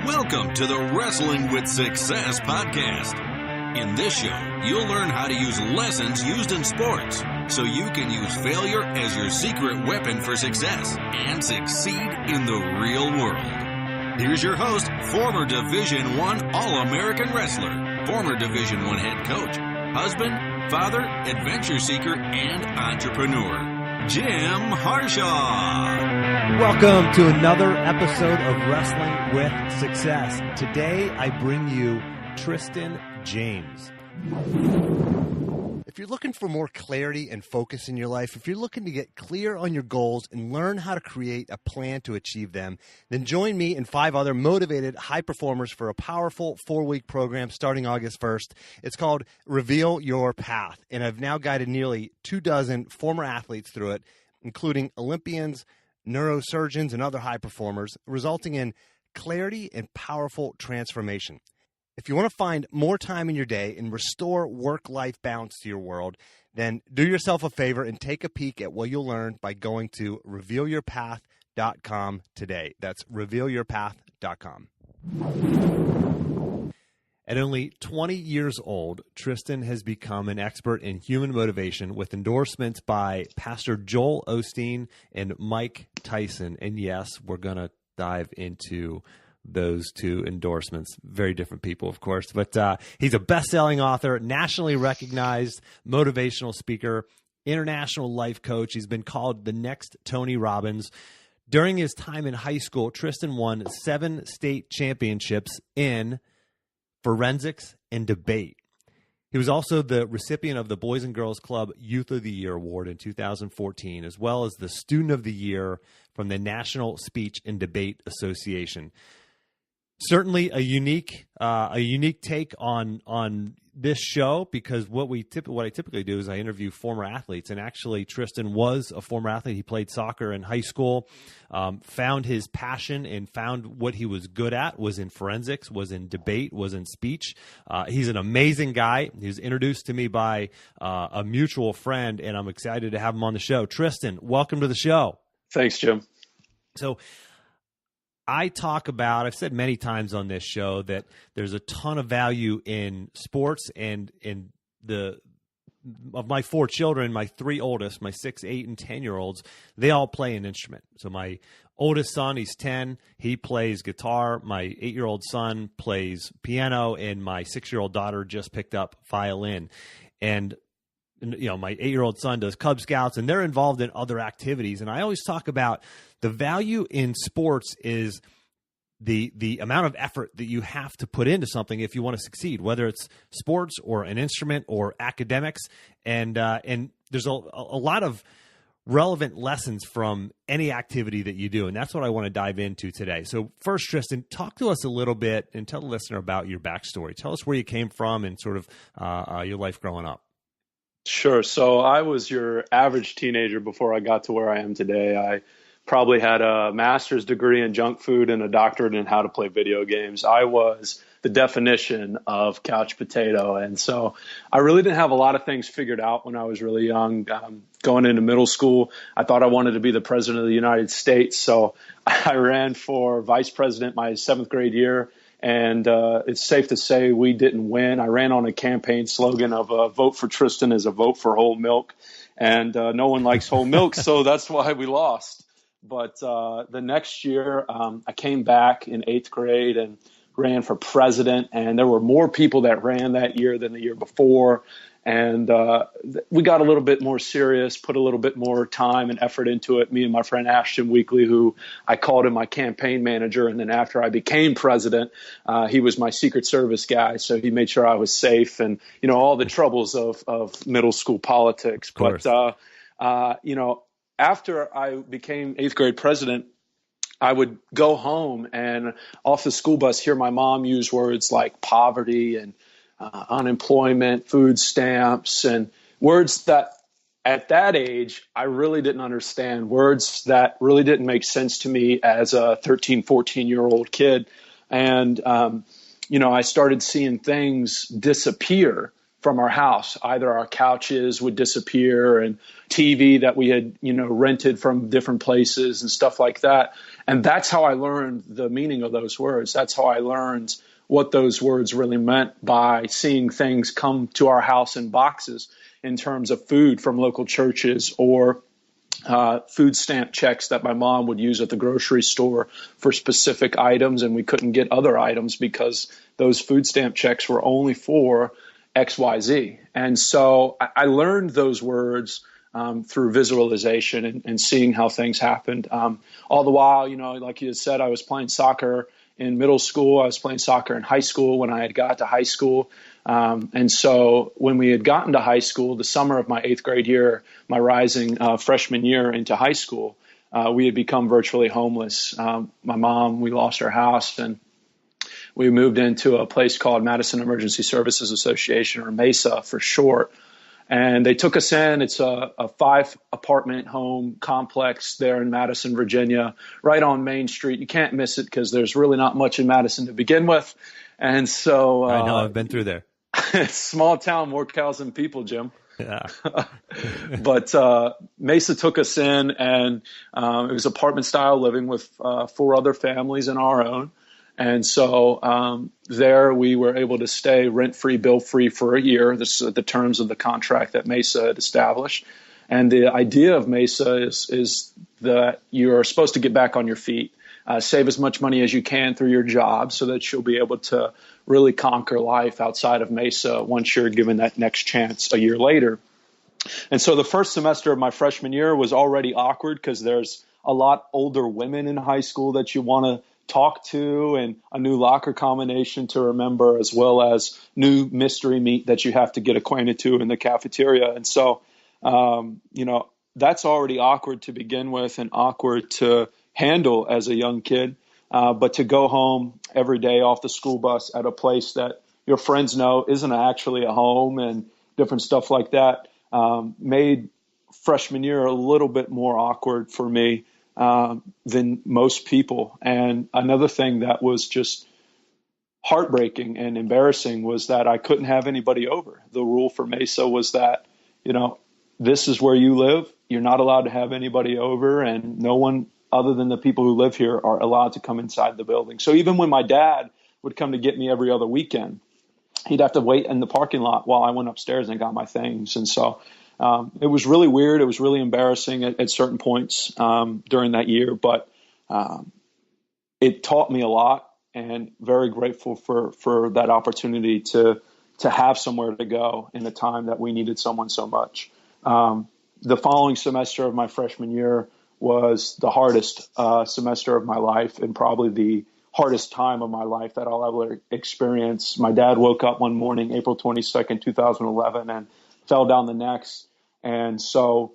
Welcome to the Wrestling with Success podcast. In this show, you'll learn how to use lessons used in sports so you can use failure as your secret weapon for success and succeed in the real world. Here's your host, former Division I All-American wrestler, former Division I head coach, husband, father, adventure seeker, and entrepreneur, Jim Harshaw. Welcome to another episode of Wrestling with Success. Today, I bring you Tristan James. If you're looking for more clarity and focus in your life, if you're looking to get clear on your goals and learn how to create a plan to achieve them, then join me and 5 other motivated high performers for a powerful 4-week program starting August 1st. It's called Reveal Your Path, and I've now guided nearly 24 former athletes through it, including Olympians, neurosurgeons, and other high performers, resulting in clarity and powerful transformation. If you want to find more time in your day and restore work-life balance to your world, then do yourself a favor and take a peek at what you'll learn by going to revealyourpath.com today. That's revealyourpath.com. At only 20 years old, Tristan has become an expert in human motivation with endorsements by Pastor Joel Osteen and Mike Tyson. And yes, we're going to dive into those 2 endorsements. Very different people, of course. But he's a best-selling author, nationally recognized motivational speaker, international life coach. He's been called the next Tony Robbins. During his time in high school, Tristan won 7 state championships in forensics and debate. He was also the recipient of the Boys and Girls Club Youth of the Year Award in 2014, as well as the Student of the Year from the National Speech and Debate Association. Certainly a unique take on this show, because what I typically do is I interview former athletes, and actually Tristan was a former athlete. He played soccer in high school, found his passion and found what he was good at, was in forensics, was in debate, was in speech. He's an amazing guy. He was introduced to me by a mutual friend, and I'm excited to have him on the show. Tristan, welcome to the show. Thanks, Jim. So I've said many times on this show that there's a ton of value in sports, and of my 4 children, my 3 oldest, my 6, 8, and 10-year-olds, they all play an instrument. So my oldest son, he's 10, he plays guitar. My 8-year-old son plays piano, and my 6-year-old daughter just picked up violin. And my 8-year-old son does Cub Scouts, and they're involved in other activities. And I always talk about the value in sports is the amount of effort that you have to put into something if you want to succeed, whether it's sports or an instrument or academics. And there's a lot of relevant lessons from any activity that you do. And that's what I want to dive into today. So first, Tristan, talk to us a little bit and tell the listener about your backstory. Tell us where you came from and sort of your life growing up. Sure. So I was your average teenager before I got to where I am today. I probably had a master's degree in junk food and a doctorate in how to play video games. I was the definition of couch potato. And so I really didn't have a lot of things figured out when I was really young. Going into middle school, I thought I wanted to be the president of the United States. So I ran for vice president my 7th grade year. And it's safe to say we didn't win. I ran on a campaign slogan of vote for Tristan is a vote for whole milk. And no one likes whole milk, so that's why we lost. But the next year, I came back in 8th grade and ran for president. And there were more people that ran that year than the year before. And we got a little bit more serious, put a little bit more time and effort into it. Me and my friend Ashton Weekly, who I called him my campaign manager. And then after I became president, he was my Secret Service guy. So he made sure I was safe and, all the troubles of middle school politics. But, after I became 8th grade president, I would go home and off the school bus hear my mom use words like poverty and unemployment, food stamps, and words that at that age, I really didn't understand, words that really didn't make sense to me as a 13, 14-year-old kid. And, I started seeing things disappear from our house. Either our couches would disappear and TV that we had, rented from different places and stuff like that. And that's how I learned the meaning of those words. That's how I learned what those words really meant, by seeing things come to our house in boxes in terms of food from local churches, or food stamp checks that my mom would use at the grocery store for specific items, and we couldn't get other items because those food stamp checks were only for XYZ. And so I learned those words through visualization and seeing how things happened. All the while, like you said, I was playing soccer in middle school. I was playing soccer in high school when I had got to high school. And so when we had gotten to high school, the summer of my 8th grade year, my rising freshman year into high school, we had become virtually homeless. My mom, we lost our house, and we moved into a place called Madison Emergency Services Association, or MESA for short. And they took us in. It's a 5-apartment home complex there in Madison, Virginia, right on Main Street. You can't miss it because there's really not much in Madison to begin with. And so I know, I've been through there. It's small town, more cows than people, Jim. Yeah. But Mesa took us in, and it was apartment style living with 4 other families and our own. And so there we were able to stay rent-free, bill-free for a year. This is the terms of the contract that Mesa had established. And the idea of Mesa is that you are supposed to get back on your feet, save as much money as you can through your job so that you'll be able to really conquer life outside of Mesa once you're given that next chance a year later. And so the first semester of my freshman year was already awkward because there's a lot older women in high school that you want to talk to, and a new locker combination to remember, as well as new mystery meat that you have to get acquainted to in the cafeteria. And so, that's already awkward to begin with and awkward to handle as a young kid. But to go home every day off the school bus at a place that your friends know isn't actually a home and different stuff like that made freshman year a little bit more awkward for me than most people. And another thing that was just heartbreaking and embarrassing was that I couldn't have anybody over. The rule for Mesa was that, this is where you live. You're not allowed to have anybody over, and no one other than the people who live here are allowed to come inside the building. So even when my dad would come to get me every other weekend, he'd have to wait in the parking lot while I went upstairs and got my things. And so it was really weird. It was really embarrassing at certain points during that year, but it taught me a lot, and very grateful for that opportunity to have somewhere to go in a time that we needed someone so much. The following semester of my freshman year was the hardest semester of my life, and probably the hardest time of my life that I'll ever experience. My dad woke up one morning, April 22nd, 2011, and fell down the next. And so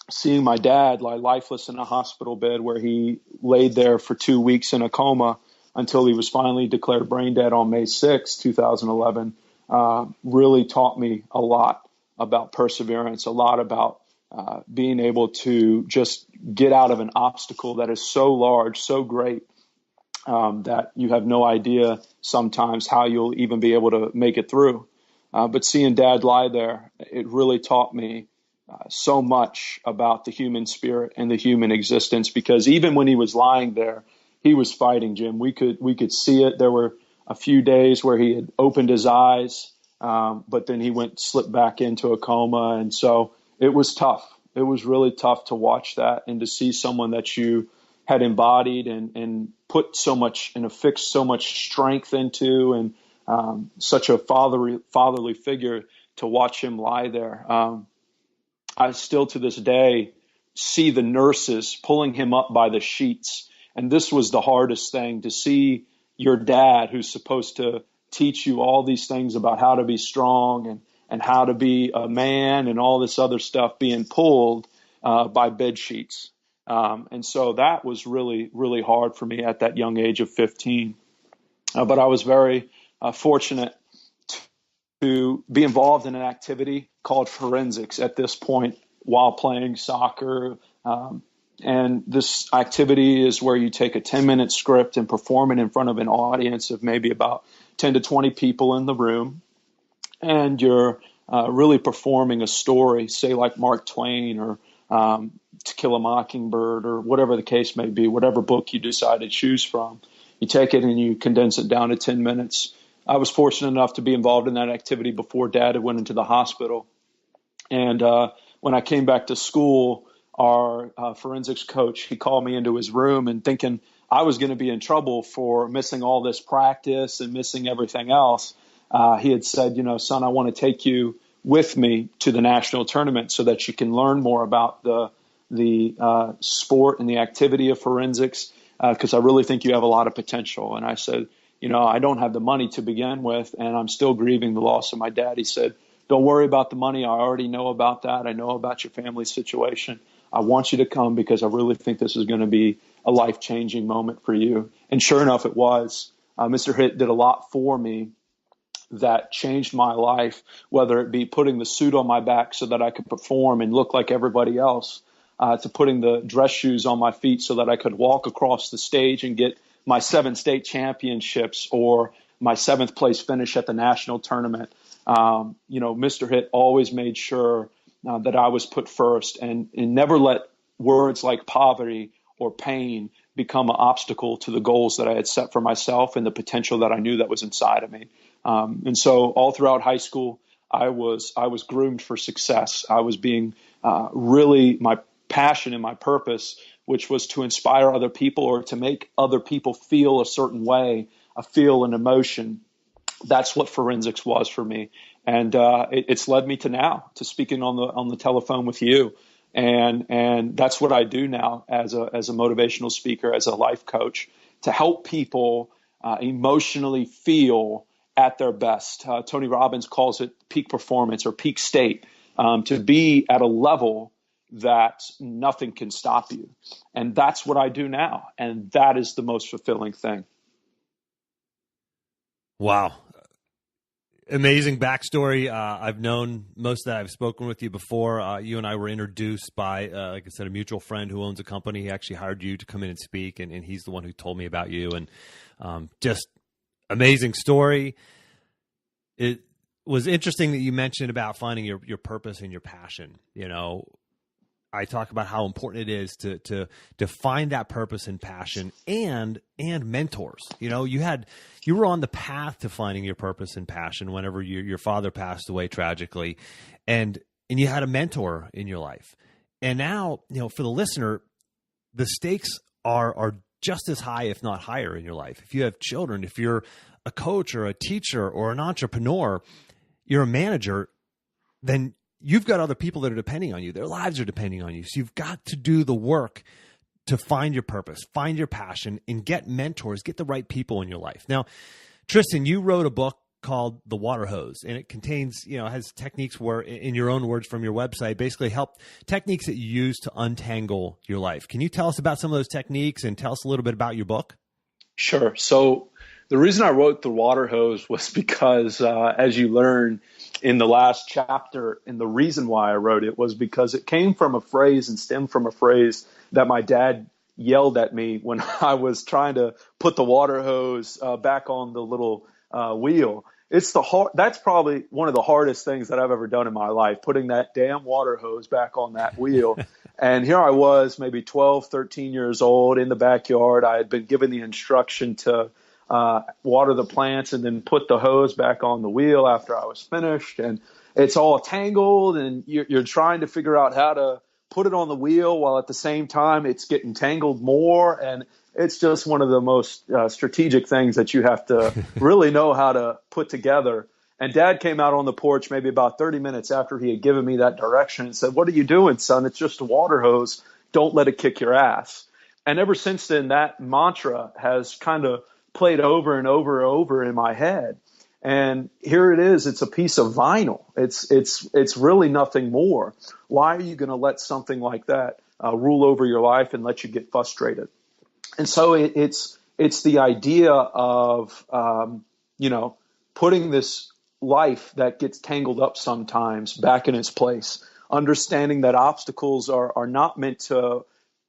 seeing my dad lie lifeless in a hospital bed where he laid there for 2 weeks in a coma until he was finally declared brain dead on May 6, 2011, really taught me a lot about perseverance, a lot about being able to just get out of an obstacle that is so large, so great, that you have no idea sometimes how you'll even be able to make it through. But seeing Dad lie there, it really taught me so much about the human spirit and the human existence, because even when he was lying there, he was fighting, Jim. We could see it. There were a few days where he had opened his eyes, but then he slipped back into a coma. And so it was tough. It was really tough to watch that and to see someone that you had embodied and put so much and affixed so much strength into, and such a fatherly figure, to watch him lie there. I still to this day see the nurses pulling him up by the sheets. And this was the hardest thing, to see your dad, who's supposed to teach you all these things about how to be strong and how to be a man and all this other stuff, being pulled by bed sheets. And so that was really, really hard for me at that young age of 15. But I was very fortunate to be involved in an activity called forensics at this point while playing soccer. And this activity is where you take a 10-minute script and perform it in front of an audience of maybe about 10 to 20 people in the room. and you're really performing a story, say like Mark Twain or To Kill a Mockingbird or whatever the case may be, whatever book you decide to choose from, you take it and you condense it down to 10 minutes. I was fortunate enough to be involved in that activity before Dad had went into the hospital. And when I came back to school, our forensics coach, he called me into his room and thinking I was going to be in trouble for missing all this practice and missing everything else. He had said, son, I want to take you with me to the national tournament so that you can learn more about the sport and the activity of forensics, because I really think you have a lot of potential. And I said, I don't have the money to begin with, and I'm still grieving the loss of my dad. He said, don't worry about the money. I already know about that. I know about your family situation. I want you to come because I really think this is going to be a life-changing moment for you. And sure enough, it was. Mr. Hitt did a lot for me that changed my life, whether it be putting the suit on my back so that I could perform and look like everybody else, to putting the dress shoes on my feet so that I could walk across the stage and get my 7 state championships or my 7th place finish at the national tournament. Mr. Hitt always made sure that I was put first and never let words like poverty or pain become an obstacle to the goals that I had set for myself and the potential that I knew that was inside of me. And so all throughout high school, I was groomed for success. I was being really my passion and my purpose, which was to inspire other people or to make other people feel a certain way, feel an emotion. That's what forensics was for me. And it's led me to now, to speaking on the telephone with you. And that's what I do now as a motivational speaker, as a life coach, to help people emotionally feel at their best. Tony Robbins calls it peak performance or peak state, to be at a level that nothing can stop you. And that's what I do now. And that is the most fulfilling thing. Wow. Amazing backstory. I've known most of that. I've spoken with you before. You and I were introduced by, like I said, a mutual friend who owns a company. He actually hired you to come in and speak, and he's the one who told me about you. And just amazing story. It was interesting that you mentioned about finding your purpose and your passion. I talk about how important it is to find that purpose and passion and mentors. You were on the path to finding your purpose and passion whenever your father passed away tragically, and you had a mentor in your life. And now, for the listener, the stakes are just as high, if not higher, in your life. If you have children, if you're a coach or a teacher or an entrepreneur, you're a manager, then you've got other people that are depending on you. Their lives are depending on you. So you've got to do the work to find your purpose, find your passion, and get mentors, get the right people in your life. Now, Tristan, you wrote a book called The Water Hose, and it contains, has techniques where, in your own words from your website, basically help techniques that you use to untangle your life. Can you tell us about some of those techniques and tell us a little bit about your book? Sure. So the reason I wrote The Water Hose was because, as you learn in the last chapter, and the reason why I wrote it was because it came from a phrase and stemmed from a phrase that my dad yelled at me when I was trying to put the water hose back on the little wheel. That's probably one of the hardest things that I've ever done in my life, putting that damn water hose back on that wheel. And here I was, maybe 12, 13 years old in the backyard. I had been given the instruction to water the plants and then put the hose back on the wheel after I was finished. And it's all tangled, and you're trying to figure out how to put it on the wheel while at the same time it's getting tangled more. And it's just one of the most strategic things that you have to really know how to put together. And Dad came out on the porch maybe about 30 minutes after he had given me that direction and said, "What are you doing, son? It's just a water hose. Don't let it kick your ass." And ever since then, that mantra has kind of played over and over and over in my head. And here it is. It's a piece of vinyl. It's really nothing more. Why are you going to let something like that rule over your life and let you get frustrated? And so it's the idea of, putting this life that gets tangled up sometimes back in its place, understanding that obstacles are not meant to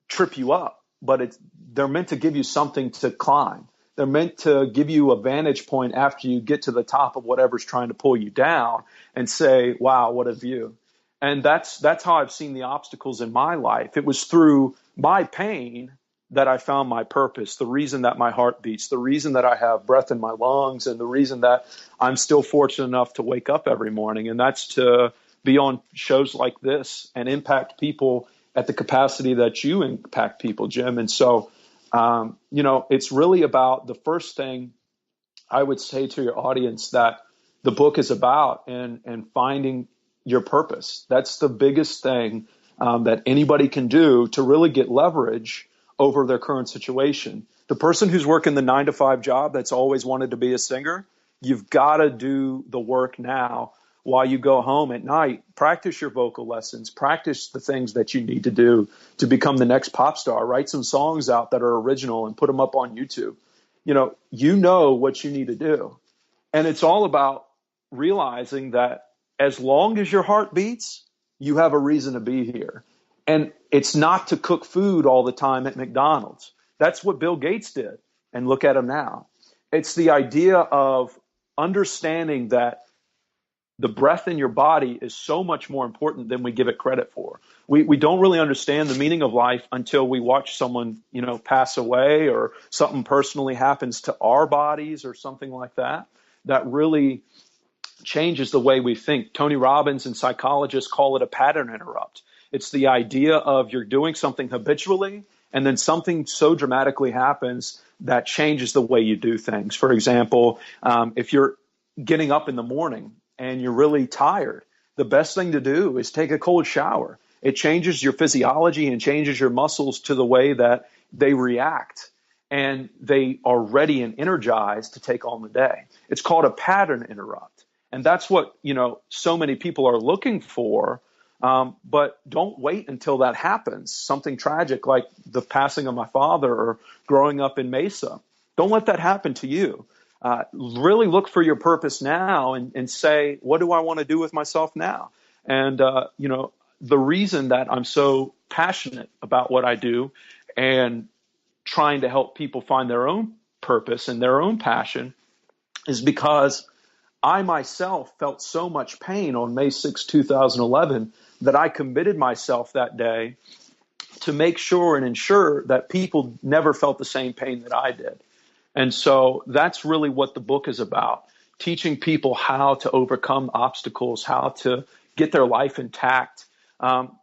trip you up, but they're meant to give you something to climb. They're meant to give you a vantage point after you get to the top of whatever's trying to pull you down and say, wow, what a view. And that's how I've seen the obstacles in my life. It was through my pain that I found my purpose, the reason that my heart beats, the reason that I have breath in my lungs, and the reason that I'm still fortunate enough to wake up every morning. And that's to be on shows like this and impact people at the capacity that you impact people, Jim. And so, it's really about the first thing I would say to your audience that the book is about, and finding your purpose. That's the biggest thing that anybody can do to really get leverage over their current situation. The person who's working the 9-to-5 job that's always wanted to be a singer, you've got to do the work now while you go home at night. Practice your vocal lessons, practice the things that you need to do to become the next pop star. Write some songs out that are original and put them up on YouTube. You know what you need to do. And it's all about realizing that as long as your heart beats, you have a reason to be here. And it's not to cook food all the time at McDonald's. That's what Bill Gates did. And look at him now. It's the idea of understanding that the breath in your body is so much more important than we give it credit for. We don't really understand the meaning of life until we watch someone, pass away, or something personally happens to our bodies or something like that. That really changes the way we think. Tony Robbins and psychologists call it a pattern interrupt. It's the idea of you're doing something habitually, and then something so dramatically happens that changes the way you do things. For example, if you're getting up in the morning and you're really tired, the best thing to do is take a cold shower. It changes your physiology and changes your muscles to the way that they react, and they are ready and energized to take on the day. It's called a pattern interrupt. And that's what, so many people are looking for. But don't wait until that happens. Something tragic like the passing of my father or growing up in Mesa. Don't let that happen to you. Really look for your purpose now and say, what do I want to do with myself now? And, the reason that I'm so passionate about what I do and trying to help people find their own purpose and their own passion is because I myself felt so much pain on May 6, 2011, that I committed myself that day to make sure and ensure that people never felt the same pain that I did. And so that's really what the book is about, teaching people how to overcome obstacles, how to get their life intact.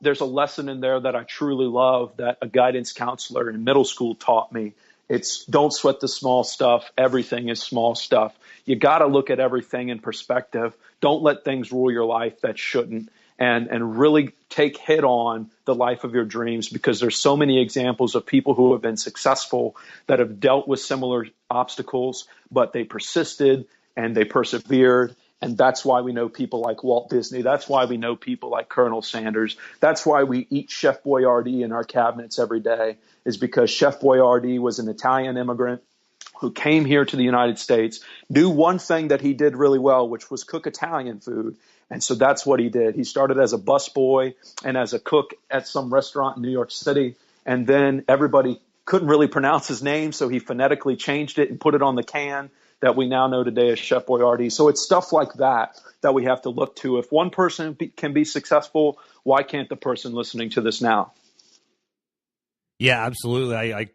There's a lesson in there that I truly love that a guidance counselor in middle school taught me. It's don't sweat the small stuff. Everything is small stuff. You got to look at everything in perspective. Don't let things rule your life that shouldn't. And really take head on the life of your dreams, because there's so many examples of people who have been successful that have dealt with similar obstacles, but they persisted and they persevered. And that's why we know people like Walt Disney. That's why we know people like Colonel Sanders. That's why we eat Chef Boyardee in our cabinets every day, is because Chef Boyardee was an Italian immigrant who came here to the United States, knew one thing that he did really well, which was cook Italian food. And so that's what he did. He started as a busboy and as a cook at some restaurant in New York City. And then everybody couldn't really pronounce his name, so he phonetically changed it and put it on the can that we now know today as Chef Boyardee. So it's stuff like that that we have to look to. If one person can be successful, why can't the person listening to this now? Yeah, absolutely. I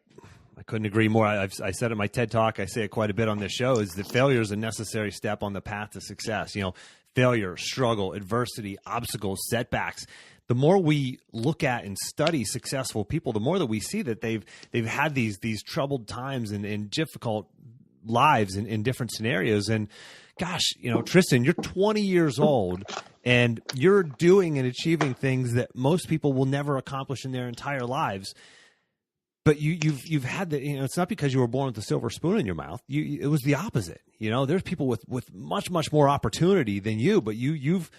couldn't agree more. I said it in my TED Talk. I say it quite a bit on this show, is that failure is a necessary step on the path to success. Failure, struggle, adversity, obstacles, setbacks. The more we look at and study successful people, the more that we see that they've had these troubled times and difficult lives in different scenarios. And gosh, Tristan, you're 20 years old and you're doing and achieving things that most people will never accomplish in their entire lives. But you've had the, it's not because you were born with a silver spoon in your mouth. It was the opposite. There's people with much, much more opportunity than you, but you've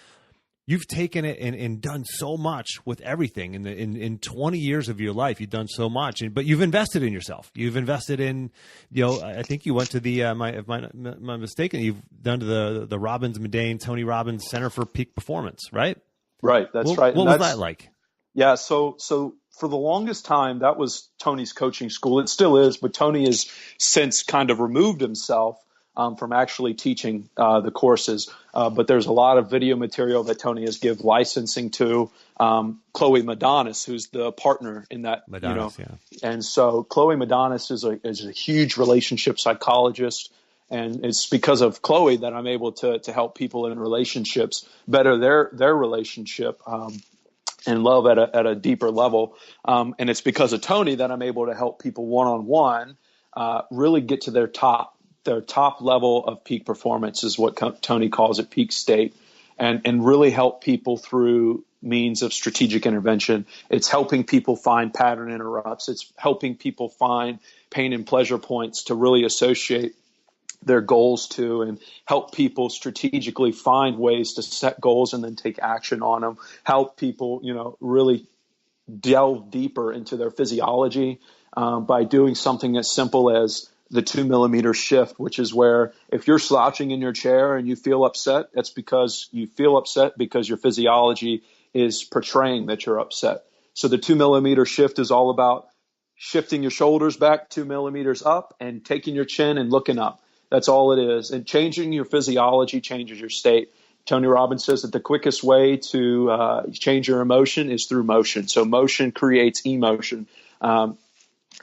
taken it and done so much with everything in 20 years of your life. You've done so much, but you've invested in yourself. You've invested in, I think you went to the, if I'm not mistaken, you've done to the Robbins Medane, Tony Robbins Center for Peak Performance, right? Right. That's right. What was that like? Yeah. So for the longest time, that was Tony's coaching school. It still is, but Tony has since kind of removed himself from actually teaching the courses. But there's a lot of video material that Tony has give licensing to. Chloe Madonis, who's the partner in that, Madonis, yeah. And so Chloe Madonis is a huge relationship psychologist. And it's because of Chloe that I'm able to help people in relationships better their relationship and love at a deeper level. And it's because of Tony that I'm able to help people one-on-one really get to their top level of peak performance, is what Tony calls it, peak state, and really help people through means of strategic intervention. It's helping people find pattern interrupts. It's helping people find pain and pleasure points to really associate their goals to, and help people strategically find ways to set goals and then take action on them. Help people, really delve deeper into their physiology by doing something as simple as the 2 millimeter shift, which is where if you're slouching in your chair and you feel upset, that's because you feel upset because your physiology is portraying that you're upset. So the 2 millimeter shift is all about shifting your shoulders back 2 millimeters up and taking your chin and looking up. That's all it is. And changing your physiology changes your state. Tony Robbins says that the quickest way to change your emotion is through motion. So motion creates emotion.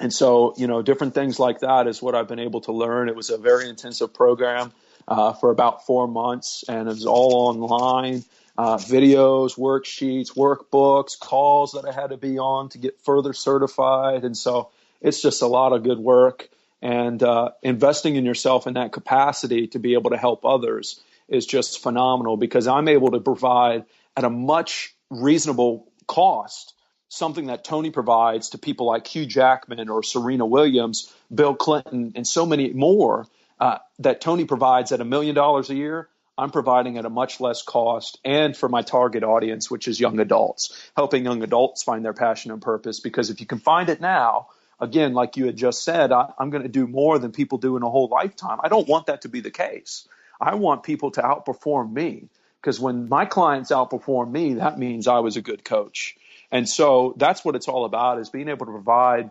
And so, different things like that is what I've been able to learn. It was a very intensive program for about 4 months, and it was all online, videos, worksheets, workbooks, calls that I had to be on to get further certified. And so it's just a lot of good work. And investing in yourself in that capacity to be able to help others is just phenomenal, because I'm able to provide at a much reasonable cost something that Tony provides to people like Hugh Jackman or Serena Williams, Bill Clinton, and so many more that Tony provides at $1 million a year. I'm providing at a much less cost, and for my target audience, which is young adults, helping young adults find their passion and purpose. Because if you can find it now, again, like you had just said, I'm going to do more than people do in a whole lifetime. I don't want that to be the case. I want people to outperform me, because when my clients outperform me, that means I was a good coach. And so that's what it's all about, is being able to provide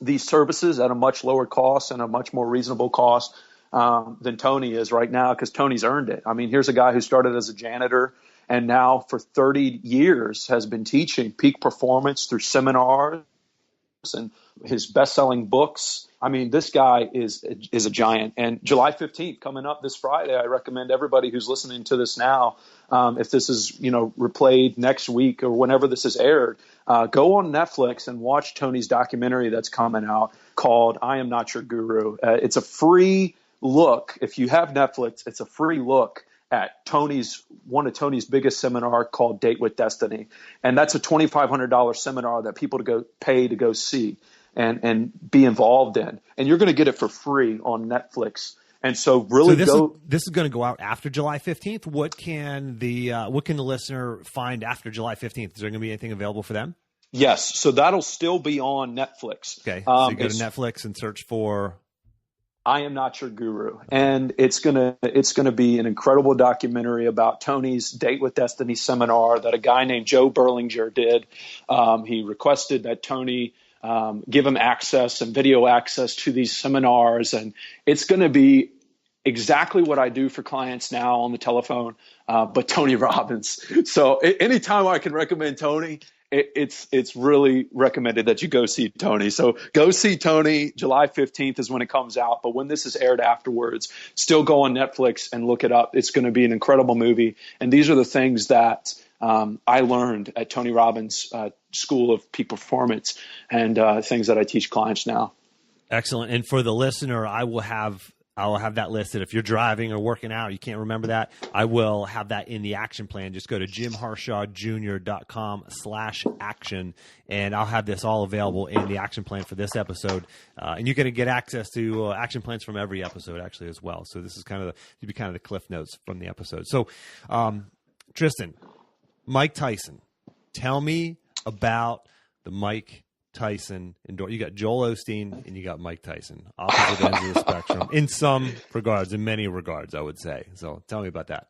these services at a much lower cost and a much more reasonable cost than Tony is right now, because Tony's earned it. I mean, here's a guy who started as a janitor and now for 30 years has been teaching peak performance through seminars and his best-selling books. I mean, this guy is a giant. And July 15th, coming up this Friday, I recommend everybody who's listening to this now, if this is, replayed next week or whenever this is aired, go on Netflix and watch Tony's documentary that's coming out called I Am Not Your Guru. It's a free look. If you have Netflix, it's a free look at one of Tony's biggest seminar called Date with Destiny. And that's a $2,500 seminar that people pay to go see and be involved in. And you're going to get it for free on Netflix. And so really this is going to go out after July 15th. What can the listener find after July 15th? Is there going to be anything available for them? Yes. So that'll still be on Netflix. Okay. So you go to Netflix and search for I Am Not Your Guru. And it's gonna be an incredible documentary about Tony's Date with Destiny seminar that a guy named Joe Berlinger did. He requested that Tony give him access and video access to these seminars. And it's going to be exactly what I do for clients now on the telephone, but Tony Robbins. So anytime I can recommend Tony, it's really recommended that you go see Tony. So go see Tony. July 15th is when it comes out. But when this is aired afterwards, still go on Netflix and look it up. It's going to be an incredible movie. And these are the things that I learned at Tony Robbins' School of Peak Performance, and things that I teach clients now. Excellent. And for the listener, I will have that listed. If you're driving or working out, you can't remember that, I will have that in the action plan. Just go to jimharshawjr.com/action, and I'll have this all available in the action plan for this episode. And you're going to get access to action plans from every episode actually as well. So this is kind of the cliff notes from the episode. So Tristan, Mike Tyson, tell me about the Mike Tyson indoor. You got Joel Osteen and you got Mike Tyson, opposite ends of the spectrum in some regards, in many regards, I would say. So tell me about that.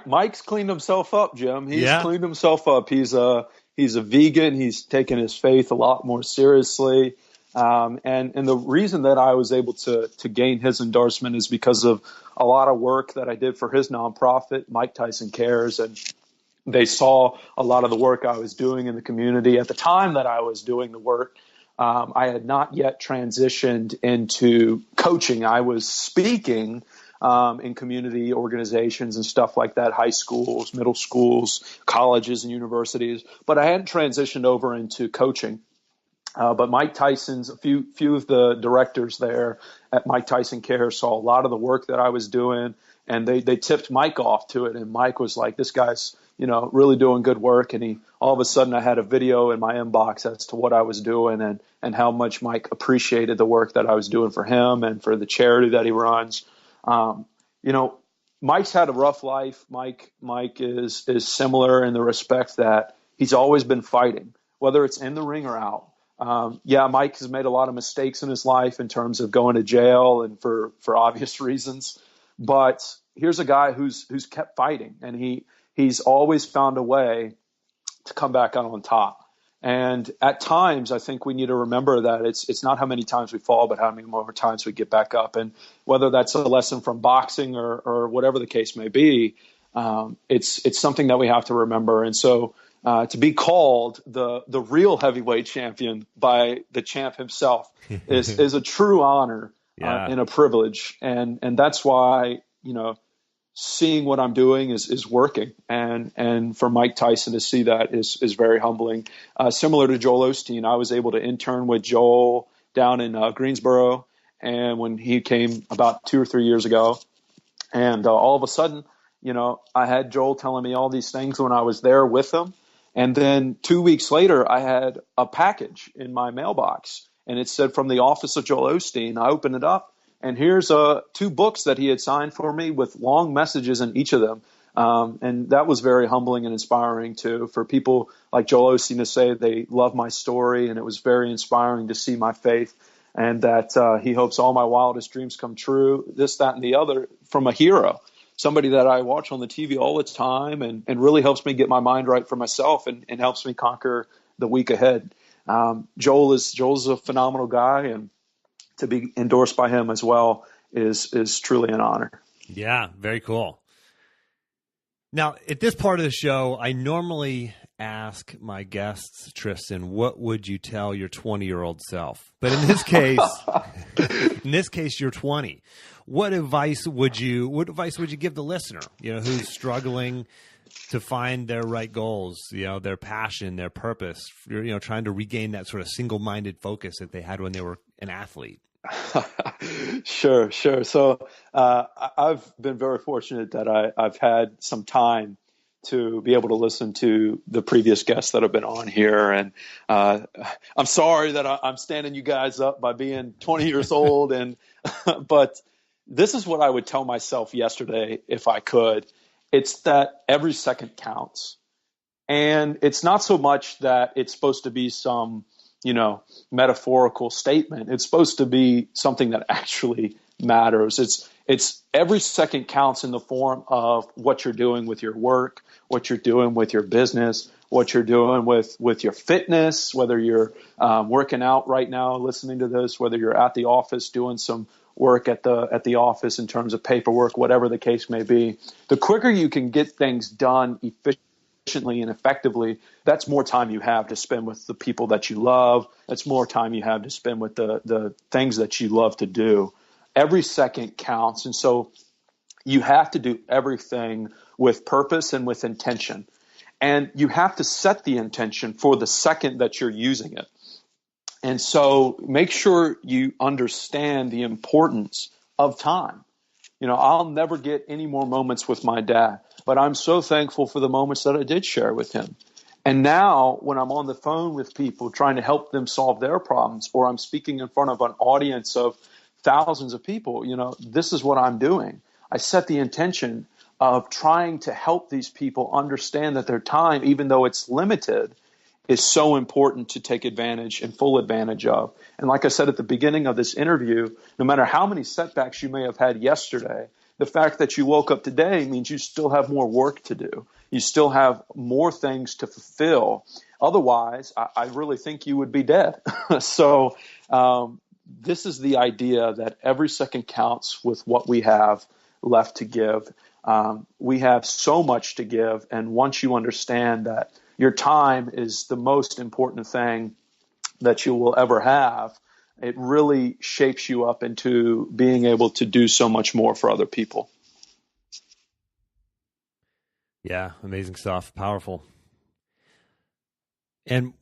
Mike's cleaned himself up, Jim. He's cleaned himself up. He's a He's a vegan. He's taken his faith a lot more seriously. And the reason that I was able to gain his endorsement is because of a lot of work that I did for his nonprofit, Mike Tyson Cares. And they saw a lot of the work I was doing in the community. At the time that I was doing the work, I had not yet transitioned into coaching. I was speaking in community organizations and stuff like that, high schools, middle schools, colleges, and universities. But I hadn't transitioned over into coaching. But Mike Tyson's, a few of the directors there at Mike Tyson Care saw a lot of the work that I was doing, and they tipped Mike off to it. And Mike was like, this guy's, really doing good work. And all of a sudden I had a video in my inbox as to what I was doing and how much Mike appreciated the work that I was doing for him and for the charity that he runs. Mike's had a rough life. Mike is similar in the respect that he's always been fighting, whether it's in the ring or out. Mike has made a lot of mistakes in his life in terms of going to jail and for obvious reasons. But here's a guy who's kept fighting, and he's always found a way to come back out on top. And at times, I think we need to remember that it's not how many times we fall, but how many more times we get back up. And whether that's a lesson from boxing or whatever the case may be, it's something that we have to remember. And so to be called the real heavyweight champion by the champ himself is a true honor and a privilege. And that's why, seeing what I'm doing is working. And for Mike Tyson to see that is very humbling. Similar to Joel Osteen, I was able to intern with Joel down in Greensboro, and when he came about 2 or 3 years ago, and all of a sudden, I had Joel telling me all these things when I was there with him. And then 2 weeks later, I had a package in my mailbox, and it said from the office of Joel Osteen. I opened it up, and here's 2 books that he had signed for me with long messages in each of them. And that was very humbling and inspiring too, for people like Joel Osteen to say they love my story. And it was very inspiring to see my faith, and that he hopes all my wildest dreams come true, this, that, and the other, from a hero. Somebody that I watch on the TV all the time and really helps me get my mind right for myself and helps me conquer the week ahead. Joel's a phenomenal guy, and to be endorsed by him as well is truly an honor. Yeah, very cool. Now, at this part of the show, I normally ask my guests, Tristan, what would you tell your 20-year-old self? But in this case, you're 20. What advice would you give the listener, who's struggling to find their right goals, their passion, their purpose, trying to regain that sort of single-minded focus that they had when they were an athlete? Sure. So I've been very fortunate that I've had some time to be able to listen to the previous guests that have been on here. And I'm sorry that I'm standing you guys up by being 20 years old. But this is what I would tell myself yesterday if I could. It's that every second counts. And it's not so much that it's supposed to be some, metaphorical statement. It's supposed to be something that actually matters. It's every second counts in the form of what you're doing with your work, what you're doing with your business, what you're doing with your fitness, whether you're working out right now, listening to this, whether you're at the office doing some work at the office in terms of paperwork, whatever the case may be. The quicker you can get things done efficiently and effectively, that's more time you have to spend with the people that you love. That's more time you have to spend with the things that you love to do. Every second counts. And so you have to do everything with purpose and with intention. And you have to set the intention for the second that you're using it. And so make sure you understand the importance of time. I'll never get any more moments with my dad, but I'm so thankful for the moments that I did share with him. And now when I'm on the phone with people trying to help them solve their problems, or I'm speaking in front of an audience of thousands of people, this is what I'm doing. I set the intention of trying to help these people understand that their time, even though it's limited, is so important to take advantage and full advantage of. And like I said at the beginning of this interview, no matter how many setbacks you may have had yesterday, the fact that you woke up today means you still have more work to do. You still have more things to fulfill. Otherwise, I really think you would be dead. So this is the idea that every second counts with what we have left to give. We have so much to give. And once you understand that your time is the most important thing that you will ever have, it really shapes you up into being able to do so much more for other people. Yeah, amazing stuff. Powerful. And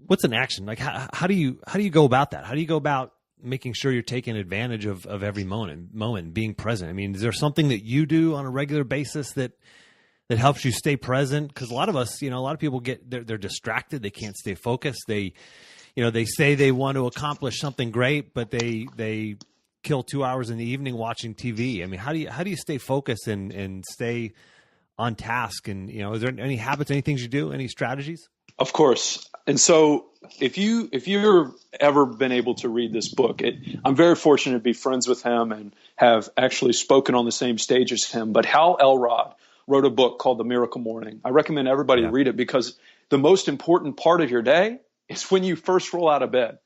what's an action? Like, how do you go about that? How do you go about making sure you're taking advantage of every moment, being present? I mean, is there something that you do on a regular basis that helps you stay present? Because a lot of us, a lot of people they're distracted. They can't stay focused. They say they want to accomplish something great, but they kill 2 hours in the evening watching TV. I mean, how do you stay focused and stay on task? And, is there any habits, any things you do, any strategies? Of course. And so if you've ever been able to read this book, I'm very fortunate to be friends with him and have actually spoken on the same stage as him. But Hal Elrod wrote a book called The Miracle Morning. I recommend everybody read it, because the most important part of your day is when you first roll out of bed.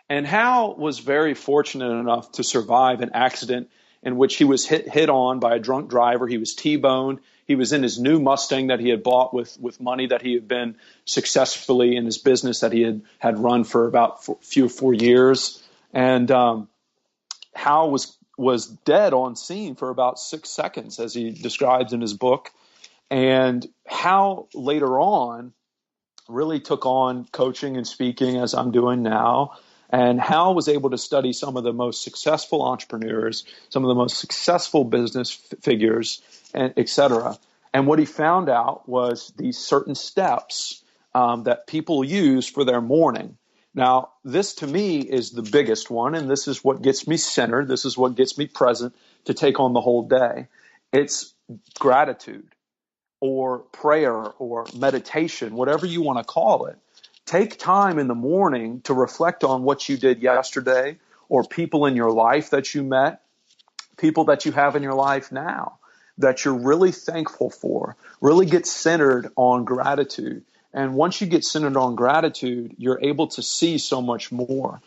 And Hal was very fortunate enough to survive an accident in which he was hit on by a drunk driver. He was T-boned. He was in his new Mustang that he had bought with money that he had been successfully in his business that he had run for about 4 years. And Hal was dead on scene for about 6 seconds, as he describes in his book. And Hal later on really took on coaching and speaking, as I'm doing now. And Hal was able to study some of the most successful entrepreneurs, some of the most successful business figures, and et cetera. And what he found out was these certain steps that people use for their morning. Now, this to me is the biggest one, and this is what gets me centered. This is what gets me present to take on the whole day. It's gratitude or prayer or meditation, whatever you want to call it. Take time in the morning to reflect on what you did yesterday, or people in your life that you met, people that you have in your life now that you're really thankful for. Really get centered on gratitude. And once you get centered on gratitude, you're able to see so much more.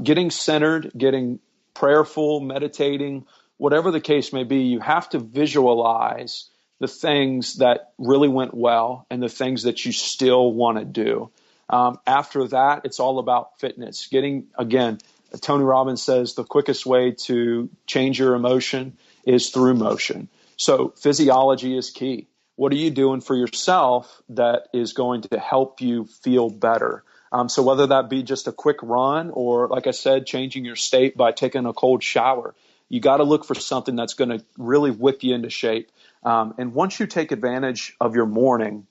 Getting centered, getting prayerful, meditating, whatever the case may be, you have to visualize the things that really went well and the things that you still want to do. After that, it's all about fitness. Again, Tony Robbins says the quickest way to change your emotion is through motion. So physiology is key. What are you doing for yourself that is going to help you feel better? So whether that be just a quick run or, like I said, changing your state by taking a cold shower, you got to look for something that's going to really whip you into shape. And once you take advantage of your morning,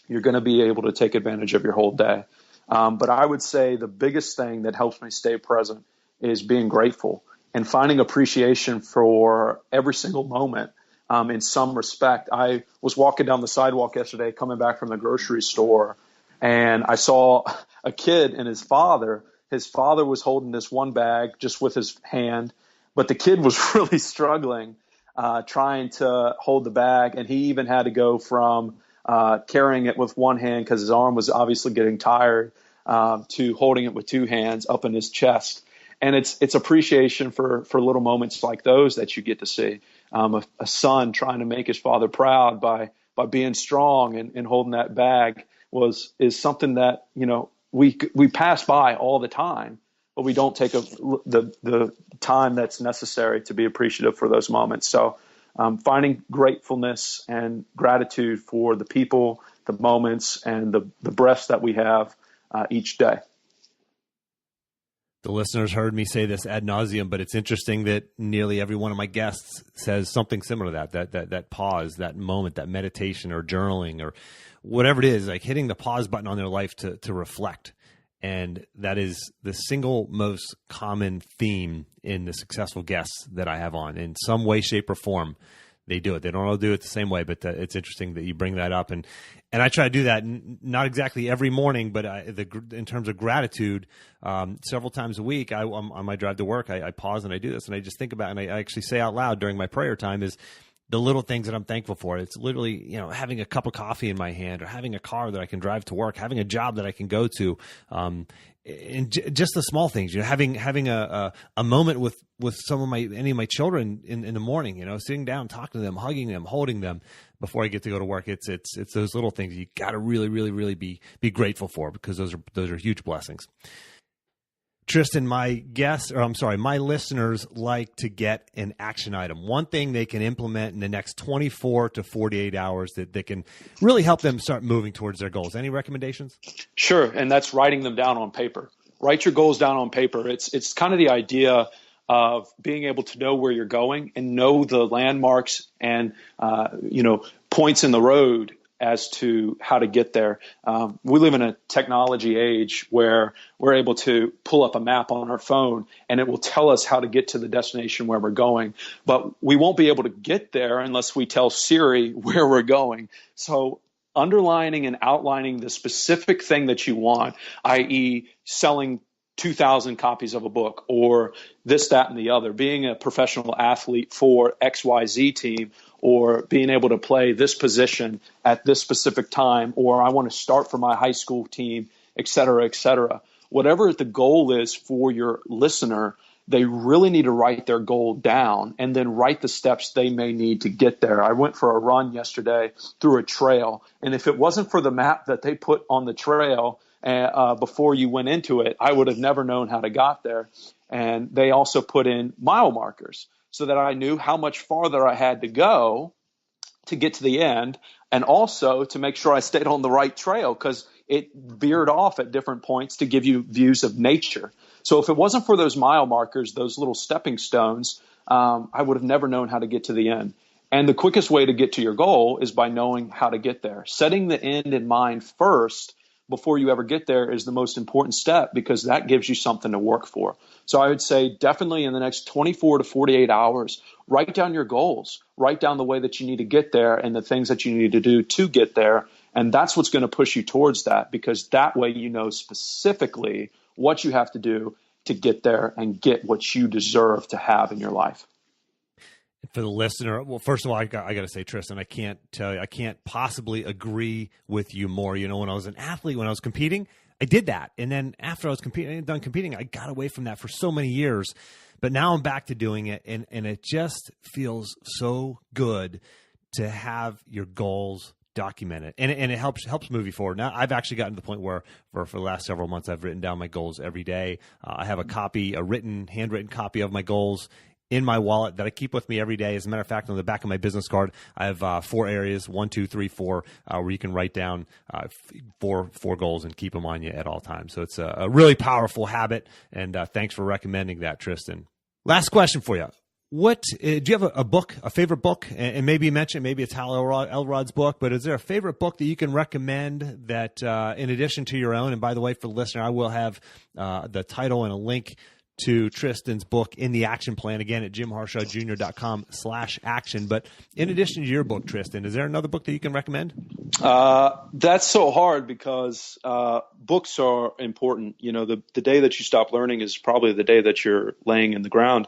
you're going to be able to take advantage of your whole day. But I would say the biggest thing that helps me stay present is being grateful and finding appreciation for every single moment. In some respect, I was walking down the sidewalk yesterday, coming back from the grocery store, and I saw a kid and his father. His father was holding this one bag just with his hand, but the kid was really struggling, trying to hold the bag, and he even had to go from carrying it with one hand because his arm was obviously getting tired, to holding it with two hands up in his chest. And it's appreciation for little moments like those that you get to see. A son trying to make his father proud by being strong and holding that bag is something that, we pass by all the time, but we don't take the time that's necessary to be appreciative for those moments. So finding gratefulness and gratitude for the people, the moments, and the breaths that we have each day. The listeners heard me say this ad nauseum, but it's interesting that nearly every one of my guests says something similar to that pause, that moment, that meditation or journaling or whatever it is, like hitting the pause button on their life to reflect. And that is the single most common theme in the successful guests that I have on. In some way, shape, or form, they do it. They don't all do it the same way, but it's interesting that you bring that up. And I try to do that, not exactly every morning, but in terms of gratitude, several times a week, on my drive to work, I pause and I do this, and I just think about it, and I actually say out loud during my prayer time is the little things that I'm thankful for. It's literally, having a cup of coffee in my hand, or having a car that I can drive to work, having a job that I can go to, and just the small things. Having a moment with some of any of my children in the morning. Sitting down, talking to them, hugging them, holding them before I get to go to work. It's those little things you got to really, really, really be grateful for, because those are huge blessings. Tristan, my listeners like to get an action item, one thing they can implement in the next 24 to 48 hours that can really help them start moving towards their goals. Any recommendations? Sure, and that's writing them down on paper. Write your goals down on paper. It's kind of the idea of being able to know where you're going and know the landmarks and points in the road as to how to get there. We live in a technology age where we're able to pull up a map on our phone and it will tell us how to get to the destination where we're going. But we won't be able to get there unless we tell Siri where we're going. So underlining and outlining the specific thing that you want, i.e. selling 2,000 copies of a book, or this, that, and the other, being a professional athlete for XYZ team, or being able to play this position at this specific time, or I want to start for my high school team, et cetera, et cetera. Whatever the goal is for your listener, they really need to write their goal down and then write the steps they may need to get there. I went for a run yesterday through a trail, and if it wasn't for the map that they put on the trail before you went into it, I would have never known how to got there. And they also put in mile markers so that I knew how much farther I had to go to get to the end, and also to make sure I stayed on the right trail, because it veered off at different points to give you views of nature. So if it wasn't for those mile markers, those little stepping stones, I would have never known how to get to the end. And the quickest way to get to your goal is by knowing how to get there. Setting the end in mind first before you ever get there is the most important step, because that gives you something to work for. So I would say definitely in the next 24 to 48 hours, write down your goals, write down the way that you need to get there and the things that you need to do to get there. And that's what's going to push you towards that, because that way you know specifically what you have to do to get there and get what you deserve to have in your life. For the listener, well, first of all, I got to say, Tristan, I can't possibly agree with you more. When I was an athlete, when I was competing, I did that. And then after I was done competing, I got away from that for so many years. But now I'm back to doing it, and it just feels so good to have your goals documented, and it helps move you forward. Now I've actually gotten to the point where for the last several months I've written down my goals every day. I have a handwritten copy of my goals in my wallet that I keep with me every day. As a matter of fact, on the back of my business card, I have 4 areas, 1, 2, 3, 4, where you can write down four goals and keep them on you at all times. So it's a really powerful habit, and thanks for recommending that, Tristan. Last question for you. What do you have a book, a favorite book? And maybe you mentioned maybe it's Hal Elrod's book, but is there a favorite book that you can recommend that, in addition to your own? And by the way, for the listener, I will have the title and a link to Tristan's book in the action plan, again at jimharshawjr.com/action. But in addition to your book, Tristan, is there another book that you can recommend? That's so hard, because books are important. The day that you stop learning is probably the day that you're laying in the ground.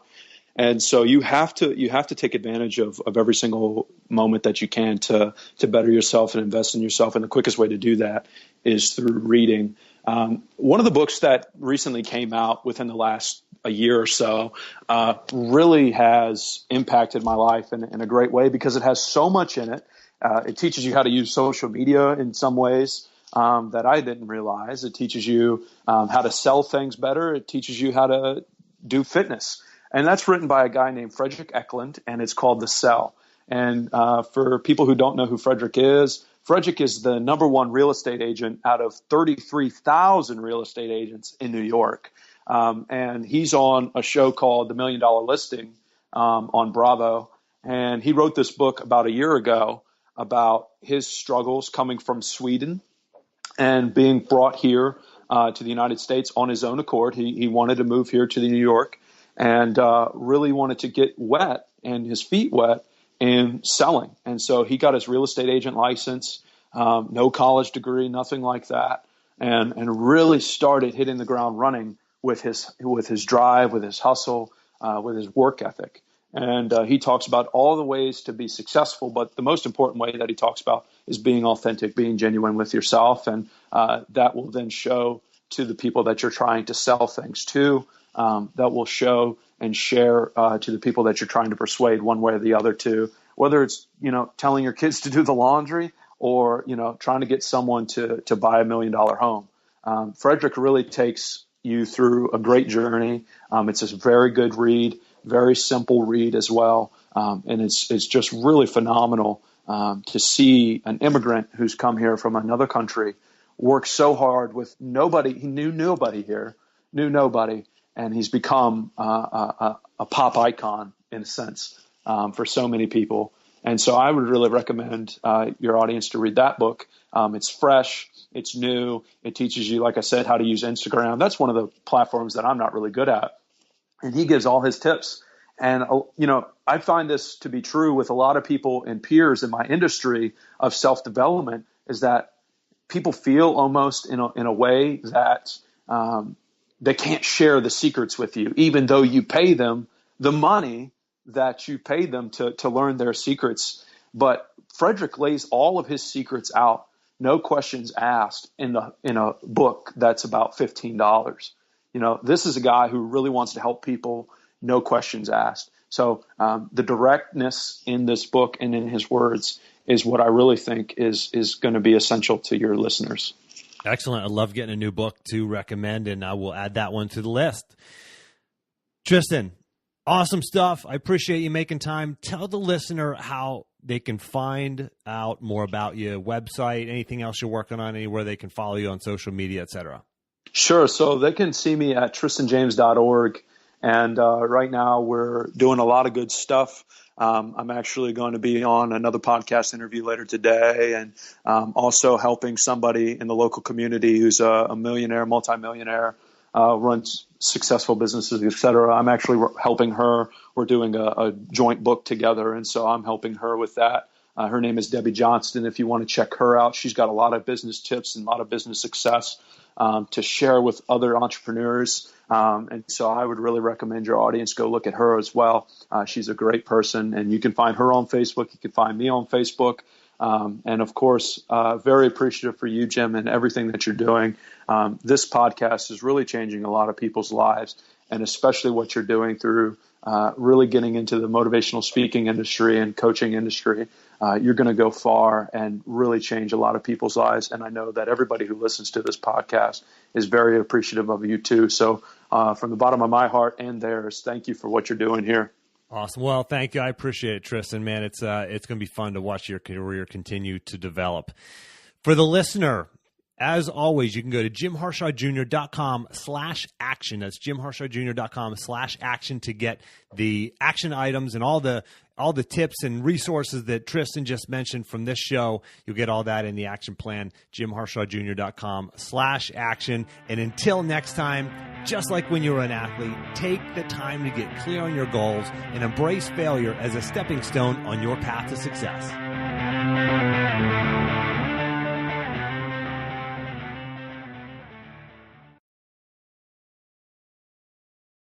And so you have to take advantage of every single moment that you can to better yourself and invest in yourself. And the quickest way to do that is through reading. One of the books that recently came out within the last a year or so really has impacted my life in a great way, because it has so much in it. It teaches you how to use social media in some ways that I didn't realize. It teaches you how to sell things better. It teaches you how to do fitness. And that's written by a guy named Frederick Eklund, and it's called The Sell. And for people who don't know who Frederick is the number one real estate agent out of 33,000 real estate agents in New York. And he's on a show called The $1 Million Listing on Bravo. And he wrote this book about a year ago about his struggles coming from Sweden and being brought here to the United States on his own accord. He wanted to move here to New York and really wanted to get wet and his feet wet in selling. And so he got his real estate agent license, no college degree, nothing like that, and really started hitting the ground running with his drive, with his hustle, with his work ethic. And he talks about all the ways to be successful, but the most important way that he talks about is being authentic, being genuine with yourself, and that will then show to the people that you're trying to sell things to. That will show and share to the people that you're trying to persuade one way or the other to, whether it's, telling your kids to do the laundry or, trying to get someone to buy $1 million home. Frederick really takes you through a great journey. It's a very good read, very simple read as well. And it's just really phenomenal to see an immigrant who's come here from another country work so hard with nobody. He knew nobody, and he's become a pop icon in a sense for so many people. And so I would really recommend your audience to read that book. It's fresh, it's new, it teaches you, like I said, how to use Instagram. That's one of the platforms that I'm not really good at. And he gives all his tips. And, I find this to be true with a lot of people and peers in my industry of self-development, is that people feel almost in a way that they can't share the secrets with you, even though you pay them the money that you paid them to learn their secrets. But Frederick lays all of his secrets out, no questions asked, in a book that's about $15. This is a guy who really wants to help people, no questions asked. So the directness in this book and in his words is what I really think is going to be essential to your listeners. Excellent. I love getting a new book to recommend, and I will add that one to the list. Tristan, awesome stuff. I appreciate you making time. Tell the listener how they can find out more about you, website, anything else you're working on, anywhere they can follow you on social media, et cetera. Sure. So they can see me at tristanjames.org. And right now we're doing a lot of good stuff. I'm actually going to be on another podcast interview later today, and also helping somebody in the local community who's a millionaire, multimillionaire, runs successful businesses, et cetera. I'm actually helping her. We're doing a joint book together, and so I'm helping her with that. Her name is Debbie Johnston. If you want to check her out, she's got a lot of business tips and a lot of business success to share with other entrepreneurs. And so I would really recommend your audience go look at her as well. She's a great person, and you can find her on Facebook. You can find me on Facebook. And of course, very appreciative for you, Jim, and everything that you're doing. This podcast is really changing a lot of people's lives, and especially what you're doing through really getting into the motivational speaking industry and coaching industry. You're going to go far and really change a lot of people's lives. And I know that everybody who listens to this podcast is very appreciative of you too. So from the bottom of my heart and theirs, thank you for what you're doing here. Awesome. Well, thank you. I appreciate it, Tristan, man. It's going to be fun to watch your career continue to develop. For the listener, as always, you can go to jimharshawjr.com/action. That's jimharshawjr.com/action to get the action items and all the tips and resources that Tristan just mentioned from this show. You'll get all that in the action plan, jimharshawjr.com/action. And until next time, just like when you were an athlete, take the time to get clear on your goals and embrace failure as a stepping stone on your path to success.